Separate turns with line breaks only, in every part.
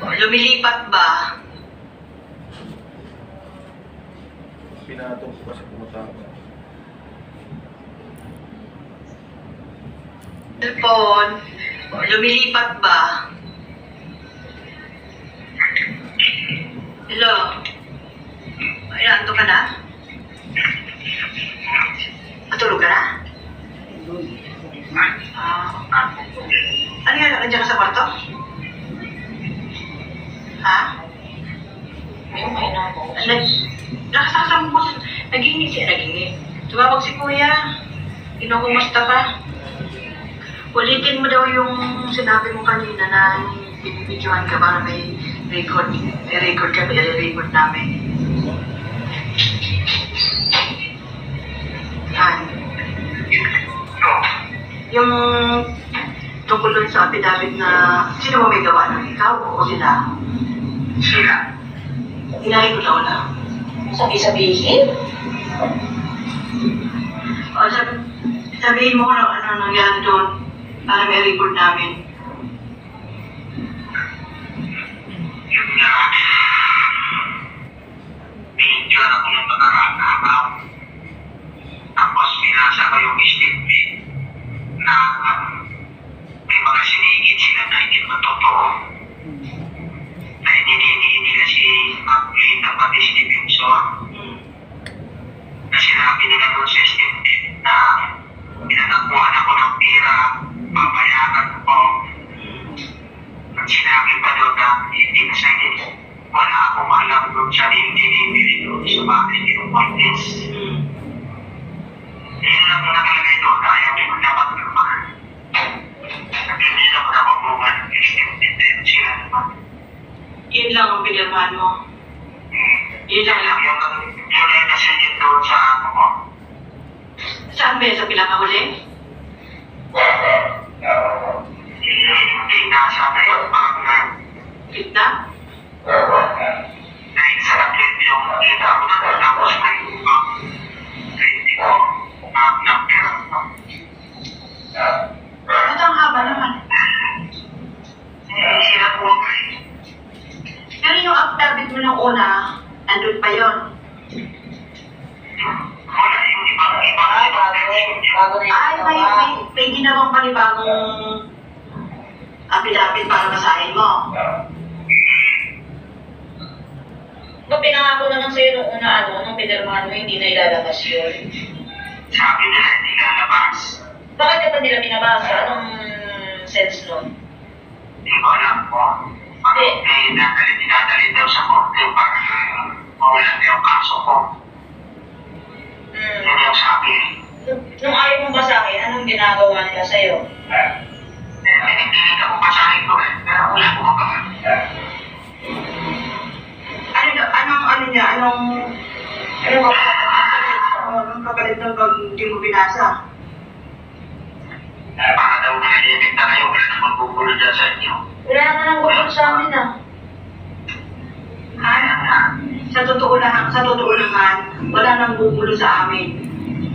Lumilipat ba?
Pinatong ko kasi pumatama.
Cellphone. Lumilipat ba? Hello? Ay, naanto ka na? Matulog ka na? Ano yan? Nandiyan ka sa kwarto? Ha? Nakasasama mo siya. Nag-iinit siya, nag-iinit. Tumawag si Kuya. Kinukumusta ka? Ulitin mo daw yung sinabi mo kanina na binibidyohan ka para may record. May record kami, i-record namin. Yan. Yung tungkol dun sa affidavit na sino mo may gawa na? Ikaw o sila? Sila. Hinahin ko daw lang.
Sabi-sabihin?
O, sabihin mo kung ano nangyari doon para may record namin.
Yun nga, binigyan ako ng nakaraan na araw. Tapos binasa ko yung statement na may mga sinigit sila na hindi mo totoo. Na hiningi nila si Maclean na pati si Defensor. Na sinabi nila doon sa statement na pinanakuhan ako ng pira, babayaran ko. At sinabi pa doon na hindi na sa wala akong alam doon sa hindi doon sa bakit yung witness. Yun lang ang nakalagay doon na ayaw ko dapat naman. At hindi na ko napabuhan ng statement na yun sila naman.
Yun lang ang pinirmahan mo. Yun lang lang.
Yung legacy yun doon sa ano ko.
Saan ba yun? Sa pinakahuli?
Hindi nasa na yung partner.
Gitna?
Dahil sa atlet yung kita ko na tapos may ibang 20 ko ng pera.
Ba't ang haba naman?
Sila po
Pero yung affidavit mo ng una, andun pa yun.
wala yung ibang
Bago na
Ay,
yung
may
ginawa.
ginawang panibagong affidavit para basahin mo.
Ba pinangako naman sa'yo nung una nung pinirmahan mo, hindi na ilalabas yun.
sabi nila hindi lalabas.
Bakit ka pa nila binabasa? Anong sense nun?
Hindi ko alam po. Dinadali daw sa korte para mawala na yung kaso ko. Yun yung sabi.
Nung ayaw mong basahin, anong ginagawa nila sa'yo?
Pinipilit ako basahin ko pero wala ko magawa.
Anong kapalit ng pag hindi mo binasa?
Para daw nalilibig na kayo, wala na magbubulo dyan sa inyo.
Wala naman ang gusto sa amin
Sa totoo lang, wala nang bubulo sa amin.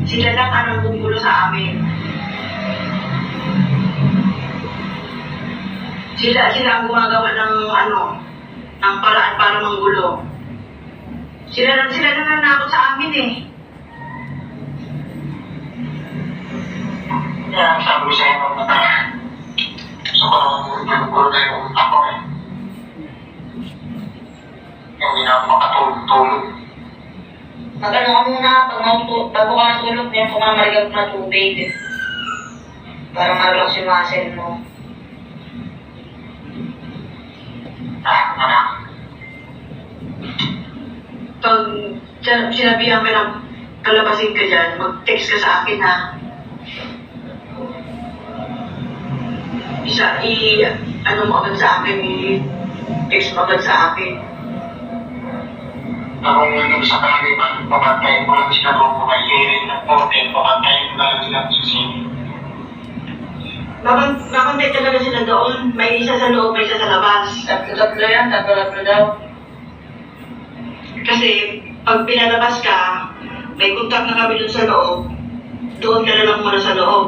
Sila lang ang bubulo sa amin. Sila ang gumagawa ng paraan para manggulo. Sila lang nanakot sa amin eh.
Kaya sabi ko sa inyo na gusto ko naman pinupulo na yung ako eh. Hindi na ako makatulog.
Mag-ano ka muna, bago ka natulog, yung pumamarigang na tubig. Para ma-relax yung muscle mo.
Pag sinabihan ka ng kalabasin ka dyan, mag-text ka sa akin ha. Ano mo agad sa akin, i-text mo agad sa akin.
Ako nga sa kaliban, papantayin mo lang sila kung kumaihirin ng korte, papantayin mo lang sila sisini.
Babantay talaga sila doon. May isa sa loob, may isa sa labas.
Tatlo yan, tatlo daw.
Kasi pag pinalabas ka, may contact na kami doon sa loob. Doon ka na lang muna sa loob.